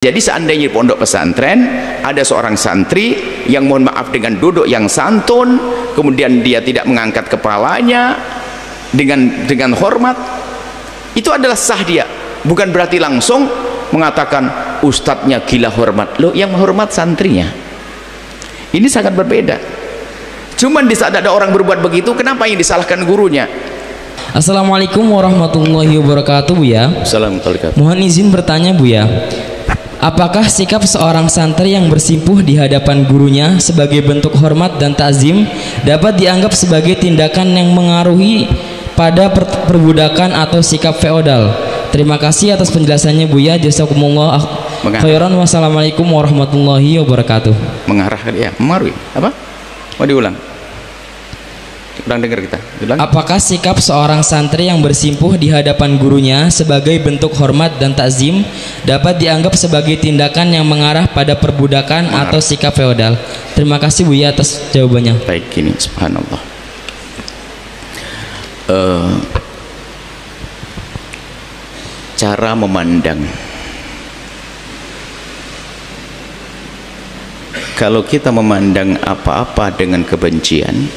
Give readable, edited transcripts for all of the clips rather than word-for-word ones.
Jadi seandainya di pondok pesantren ada seorang santri yang mohon maaf dengan duduk yang santun, kemudian dia tidak mengangkat kepalanya dengan hormat, itu adalah sah dia. Bukan berarti langsung mengatakan ustadznya gila hormat. Loh, yang menghormat santrinya. Ini sangat berbeda. Cuman di saat ada orang berbuat begitu, kenapa yang disalahkan gurunya? Assalamualaikum warahmatullahi wabarakatuh, Buya. Assalamualaikum. Mohon izin bertanya, Buya. Apakah sikap seorang santri yang bersimpuh di hadapan gurunya sebagai bentuk hormat dan takzim dapat dianggap sebagai tindakan yang mengaruhi pada perbudakan atau sikap feodal? Terima kasih atas penjelasannya, Buya. Jazakumullah khairan. Wassalamualaikum warahmatullahi wabarakatuh. Mengarah ya, mengaruhi apa? Mau diulang? Ulang dengar kita. Ulang. Apakah sikap seorang santri yang bersimpuh di hadapan gurunya sebagai bentuk hormat dan takzim dapat dianggap sebagai tindakan yang mengarah pada perbudakan atau sikap feodal? Terima kasih, Buya, atas jawabannya. Baik, gini, subhanallah. Cara memandang. Kalau kita memandang apa-apa dengan kebencian,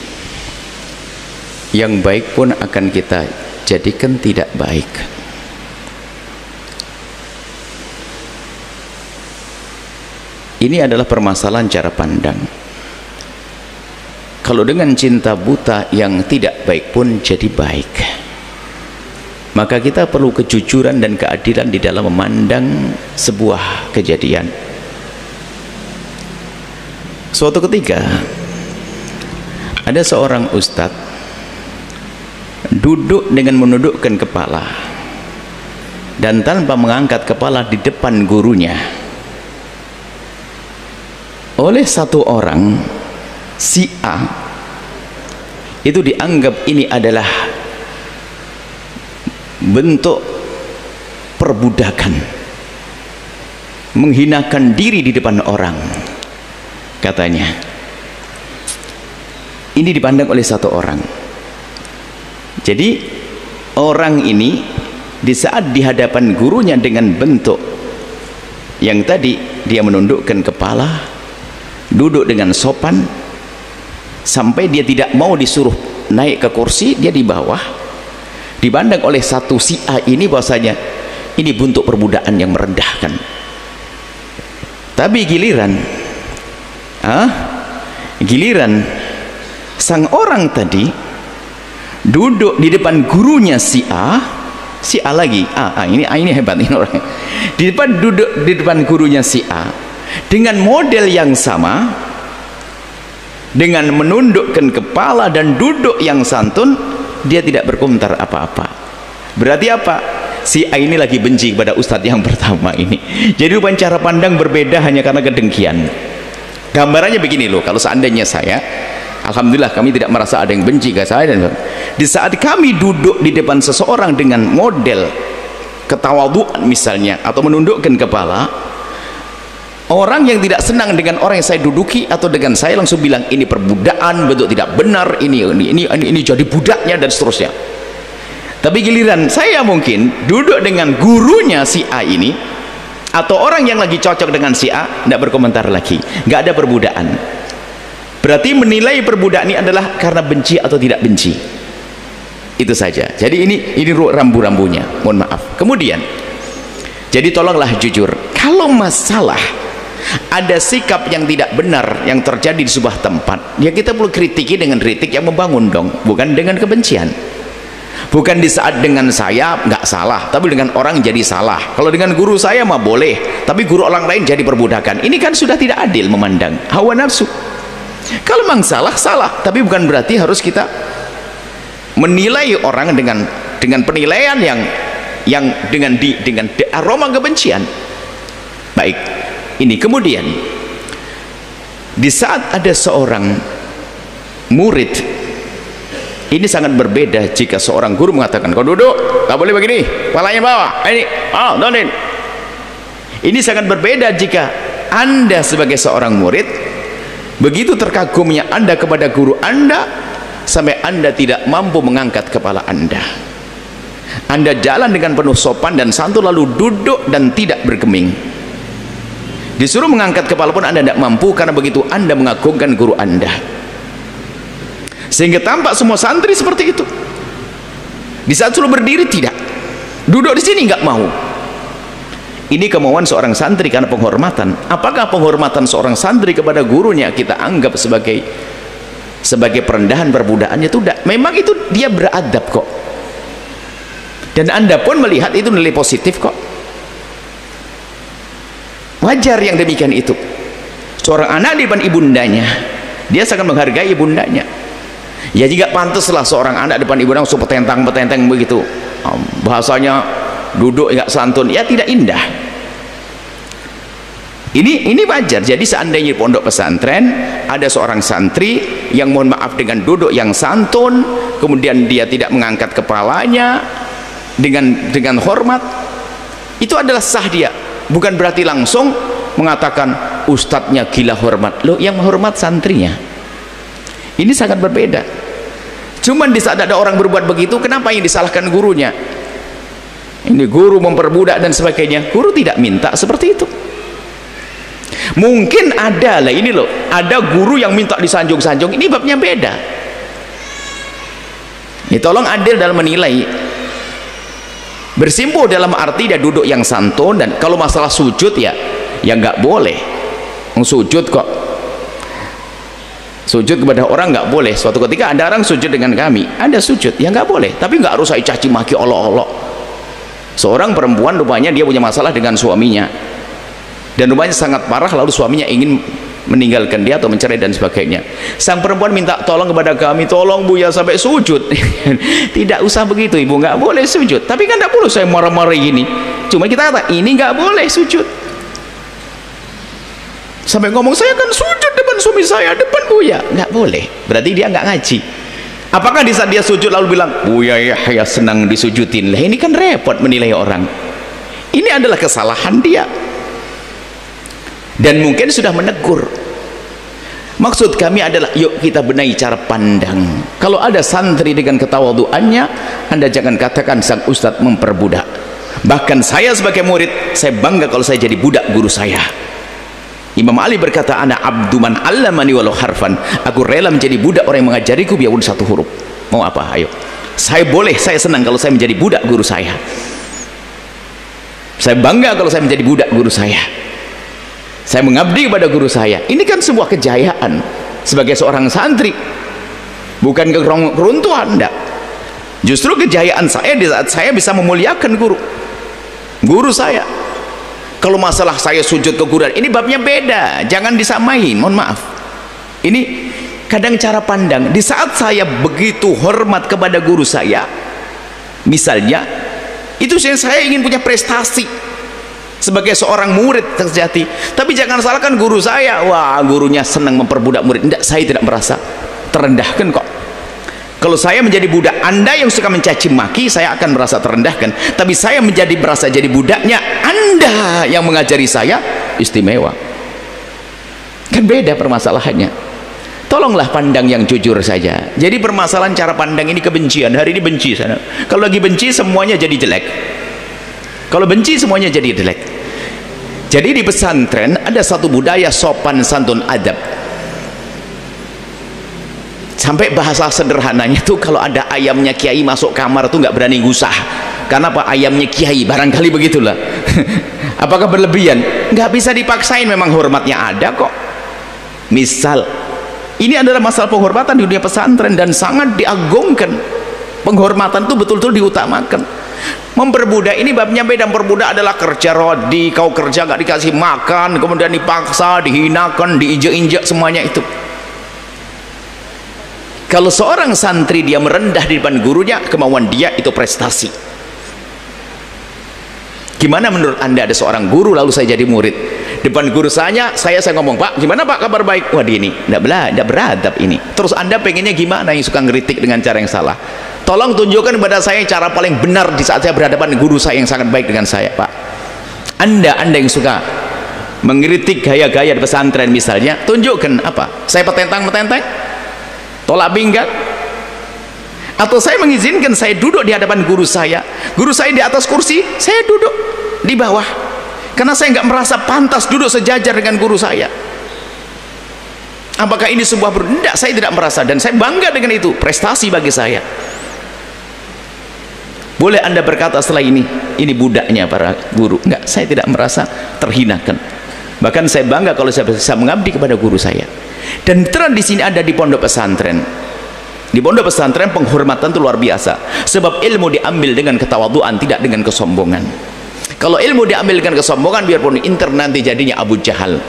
yang baik pun akan kita jadikan tidak baik. Ini adalah permasalahan cara pandang. Kalau dengan cinta buta, yang tidak baik pun jadi baik. Maka kita perlu kejujuran dan keadilan di dalam memandang sebuah kejadian. Suatu ketika ada seorang ustadz duduk dengan menundukkan kepala dan tanpa mengangkat kepala di depan gurunya. Oleh satu orang, si A, itu dianggap ini adalah bentuk perbudakan, menghinakan diri di depan orang. Katanya ini dipandang oleh satu orang. Jadi orang ini di saat di hadapan gurunya dengan bentuk yang tadi, dia menundukkan kepala, duduk dengan sopan, sampai dia tidak mau disuruh naik ke kursi, dia di bawah, dipandang oleh satu si A ini bahwasanya ini bentuk perbudakan yang merendahkan. Tapi giliran sang orang tadi duduk di depan gurunya si A lagi, ini hebat ini orang. Duduk di depan gurunya si A dengan model yang sama, dengan menundukkan kepala dan duduk yang santun, dia tidak berkomentar apa-apa. Berarti apa? Si A ini lagi benci kepada ustadz yang pertama ini. Jadi rupanya cara pandang berbeda hanya karena kedengkian. Gambarannya begini loh, kalau seandainya saya, alhamdulillah kami tidak merasa ada yang benci ke saya, dan di saat kami duduk di depan seseorang dengan model ketawadhuan misalnya, atau menundukkan kepala, orang yang tidak senang dengan orang yang saya duduki atau dengan saya langsung bilang ini perbudakan, bentuk tidak benar, ini jadi budaknya dan seterusnya. Tapi giliran saya mungkin duduk dengan gurunya si A ini, atau orang yang lagi cocok dengan si A, tidak berkomentar lagi, nggak ada perbudakan. Berarti menilai perbudakan ini adalah karena benci atau tidak benci. Itu saja. Jadi ini rambu-rambunya, mohon maaf. Kemudian, jadi tolonglah jujur, kalau masalah ada sikap yang tidak benar yang terjadi di sebuah tempat, ya kita perlu kritiki dengan kritik yang membangun dong, bukan dengan kebencian. Bukan di saat dengan saya nggak salah, tapi dengan orang jadi salah. Kalau dengan guru saya mah boleh, tapi guru orang lain jadi perbudakan. Ini kan sudah tidak adil memandang hawa nafsu. Kalau memang salah, tapi bukan berarti harus kita menilai orang dengan penilaian yang dengan aroma kebencian. Baik, ini kemudian di saat ada seorang murid, ini sangat berbeda jika seorang guru mengatakan, kau duduk, tak boleh begini, kepalanya bawah, donin. Ini sangat berbeda jika Anda sebagai seorang murid, begitu terkagumnya Anda kepada guru Anda, sampai Anda tidak mampu mengangkat kepala Anda. Anda jalan dengan penuh sopan dan santun, lalu duduk dan tidak bergeming. Disuruh mengangkat kepala pun Anda tidak mampu, karena begitu Anda mengagungkan guru Anda. Sehingga tampak semua santri seperti itu. Di saat suruh berdiri tidak, duduk di sini nggak mau. Ini kemauan seorang santri karena penghormatan. Apakah penghormatan seorang santri kepada gurunya kita anggap sebagai perendahan perbudakannya? Itu tidak. Memang itu dia beradab kok. Dan Anda pun melihat itu nilai positif kok. Wajar yang demikian itu. Seorang anak di depan ibundanya, dia sangat menghargai ibundanya. Ya jika pantaslah seorang anak depan ibundanya langsung petentang-petentang begitu. Bahasanya duduk nggak santun, ya tidak indah. Ini wajar. Jadi seandainya di pondok pesantren ada seorang santri yang mohon maaf dengan duduk yang santun, kemudian dia tidak mengangkat kepalanya dengan hormat, itu adalah sah dia. Bukan berarti langsung mengatakan ustadznya gila hormat. Loh, yang menghormat santrinya. Ini sangat berbeda. Cuman di saat ada orang berbuat begitu, kenapa yang disalahkan gurunya? Ini guru memperbudak dan sebagainya. Guru tidak minta seperti itu. Mungkin ada lah, ini loh, ada guru yang minta disanjung-sanjung. Ini babnya beda. Ini tolong adil dalam menilai. Bersimpuh dalam arti dia duduk yang santun, dan kalau masalah sujud ya nggak boleh. Sujud kok, sujud kepada orang nggak boleh. Suatu ketika ada orang sujud dengan kami, ada sujud ya nggak boleh, tapi nggak harus saya caci maki olok-olok. Seorang perempuan rupanya dia punya masalah dengan suaminya, dan rupanya sangat parah, lalu suaminya ingin meninggalkan dia atau mencerai dan sebagainya. Sang perempuan minta tolong kepada kami, tolong Bu ya sampai sujud. Tidak usah begitu Ibu, nggak boleh sujud. Tapi kan tidak perlu saya marah-marah gini. Cuma kita kata ini nggak boleh sujud. Sampai ngomong saya kan sujud depan suami saya, depan Bu ya, nggak boleh. Berarti dia nggak ngaji. Apakah di saat dia sujud lalu bilang Bu ya senang disujudin? Lah ini kan repot menilai orang. Ini adalah kesalahan dia. Dan mungkin sudah menegur. Maksud kami adalah yuk kita benahi cara pandang. Kalau ada santri dengan ketawaduannya, Anda jangan katakan sang ustadz memperbudak. Bahkan saya sebagai murid, saya bangga kalau saya jadi budak guru saya. Imam Ali berkata, ana abdu man allamani walau harfan. Aku rela menjadi budak orang yang mengajariku biarpun satu huruf. Mau apa? Ayo. Saya senang kalau saya menjadi budak guru saya. Saya bangga kalau saya menjadi budak guru saya. Saya mengabdi kepada guru saya. Ini kan sebuah kejayaan sebagai seorang santri, bukan keruntuhan. Enggak. Justru kejayaan saya di saat saya bisa memuliakan guru saya. Kalau masalah saya sujud ke guru, ini babnya beda, jangan disamain, mohon maaf. Ini kadang cara pandang. Di saat saya begitu hormat kepada guru saya, misalnya itu saya ingin punya prestasi sebagai seorang murid sejati. Tapi jangan salahkan guru saya, wah gurunya senang memperbudak murid. Tidak, saya tidak merasa terendahkan kok. Kalau saya menjadi budak Anda yang suka mencaci maki, saya akan merasa terendahkan. Tapi saya merasa jadi budaknya Anda yang mengajari saya, istimewa. Kan beda permasalahannya. Tolonglah pandang yang jujur saja. Jadi permasalahan cara pandang ini kebencian. Hari ini benci sana. Kalau lagi benci semuanya jadi jelek. Kalau benci semuanya jadi jelek. Jadi di pesantren ada satu budaya sopan santun adab. Sampai bahasa sederhananya tuh kalau ada ayamnya kiai masuk kamar tuh nggak berani gusah. Karena apa? Ayamnya kiai, barangkali begitulah. Apakah berlebihan? Nggak bisa dipaksain, memang hormatnya ada kok. Misal, ini adalah masalah penghormatan di dunia pesantren dan sangat diagungkan. Penghormatan tuh betul-betul diutamakan. Memperbudak ini babnya beda. Memperbudak adalah kerja rodi, kau kerja gak dikasih makan, kemudian dipaksa, dihinakan, diinjek-injek, semuanya itu. Kalau seorang santri dia merendah di depan gurunya, kemauan dia itu prestasi. Gimana menurut Anda ada seorang guru lalu saya jadi murid, depan guru saya ngomong, Pak gimana Pak kabar baik? Wah ini tidak beradab ini. Terus Anda pengennya gimana? Yang suka ngeritik dengan cara yang salah, tolong tunjukkan kepada saya cara paling benar di saat saya berhadapan dengan guru saya yang sangat baik dengan saya. Pak, Anda yang suka mengkritik gaya-gaya di pesantren misalnya, tunjukkan apa? Saya petentang-petenteng, tolak pinggang, atau saya mengizinkan saya duduk di hadapan guru saya di atas kursi, saya duduk di bawah. karena saya nggak merasa pantas duduk sejajar dengan guru saya. Apakah ini sebuah tidak? Saya tidak merasa, dan saya bangga dengan itu, prestasi bagi saya. Boleh Anda berkata setelah ini budaknya para guru. Enggak, saya tidak merasa terhinakan. Bahkan saya bangga kalau saya bisa mengabdi kepada guru saya. Dan beneran di sini ada di pondok pesantren. Di pondok pesantren penghormatan itu luar biasa. Sebab ilmu diambil dengan ketawaduan, tidak dengan kesombongan. Kalau ilmu diambil dengan kesombongan, biarpun inter nanti jadinya Abu Jahal.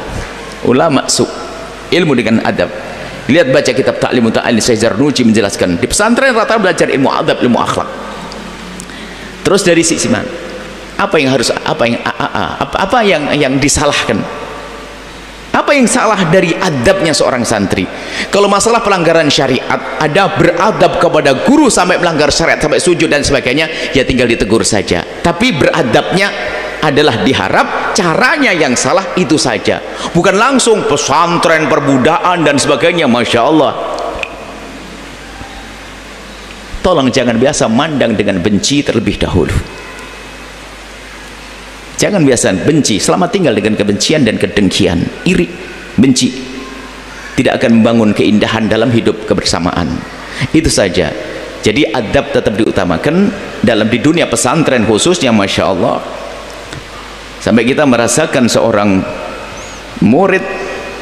Ulama su. Ilmu dengan adab. Lihat baca kitab Ta'limu Ta'ali Syekh Zarnuji menjelaskan. Di pesantren rata belajar ilmu adab, ilmu akhlak. Terus dari sisi mana? Apa yang disalahkan? Apa yang salah dari adabnya seorang santri? Kalau masalah pelanggaran syariat, ada beradab kepada guru sampai melanggar syariat, sampai sujud dan sebagainya, ya tinggal ditegur saja. Tapi beradabnya adalah diharap caranya yang salah itu saja. Bukan langsung pesantren, perbudakan dan sebagainya. Masya Allah. Tolong jangan biasa mandang dengan benci terlebih dahulu. Jangan biasa benci, selamat tinggal dengan kebencian dan kedengkian, iri, benci. Tidak akan membangun keindahan dalam hidup kebersamaan. Itu saja. Jadi adab tetap diutamakan dalam di dunia pesantren khususnya, Masya Allah. Sampai kita merasakan seorang murid,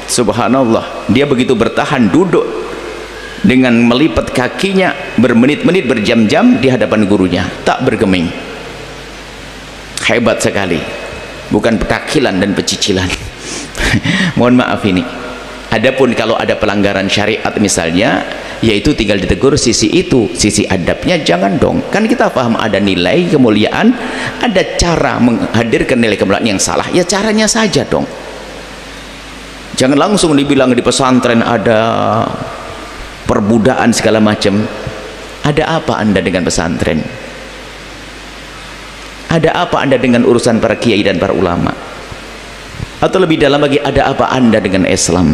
subhanallah, dia begitu bertahan duduk dengan melipat kakinya bermenit-menit, berjam-jam di hadapan gurunya, tak bergeming. Hebat sekali, bukan petakilan dan pecicilan. Mohon maaf ini. Adapun kalau ada pelanggaran syariat misalnya, yaitu tinggal ditegur sisi itu, sisi adabnya jangan dong. Kan kita paham ada nilai kemuliaan, ada cara menghadirkan nilai kemuliaan yang salah, ya caranya saja dong. Jangan langsung dibilang di pesantren ada perbudakan segala macam. Ada apa Anda dengan pesantren? Ada apa Anda dengan urusan para kiai dan para ulama? Atau lebih dalam lagi, ada apa Anda dengan Islam?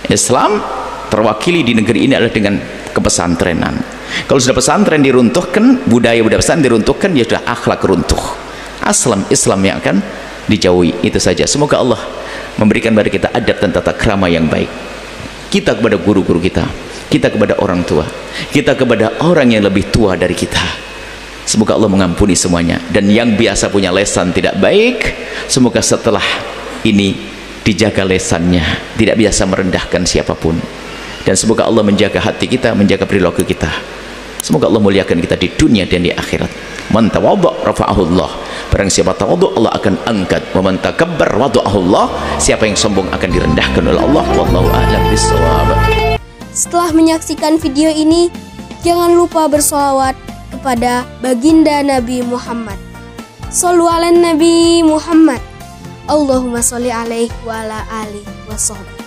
Islam terwakili di negeri ini adalah dengan kepesantrenan. Kalau sudah pesantren diruntuhkan, budaya pesantren diruntuhkan, ya sudah akhlak runtuh. Islam yang akan dijauhi. Itu saja. Semoga Allah memberikan kepada kita adab dan tata krama yang baik. Kita kepada guru-guru kita, kita kepada orang tua, kita kepada orang yang lebih tua dari kita. Semoga Allah mengampuni semuanya. Dan yang biasa punya lesan tidak baik, semoga setelah ini dijaga lesannya, tidak biasa merendahkan siapapun. Dan semoga Allah menjaga hati kita, menjaga perilaku kita. Semoga Allah muliakan kita di dunia dan di akhirat. Man tawaddu' rafa'ahullah. Barang siapa tawaddu' Allah akan angkat. Wa man takabbar wada'ahullah. Siapa yang sombong akan direndahkan oleh Allah. Wallahu a'lam bishawab. Setelah menyaksikan video ini, jangan lupa bersolawat kepada baginda Nabi Muhammad. Shollu ala Nabi Muhammad. Allahumma sholli alaihi wa ala alihi wa sahbihi.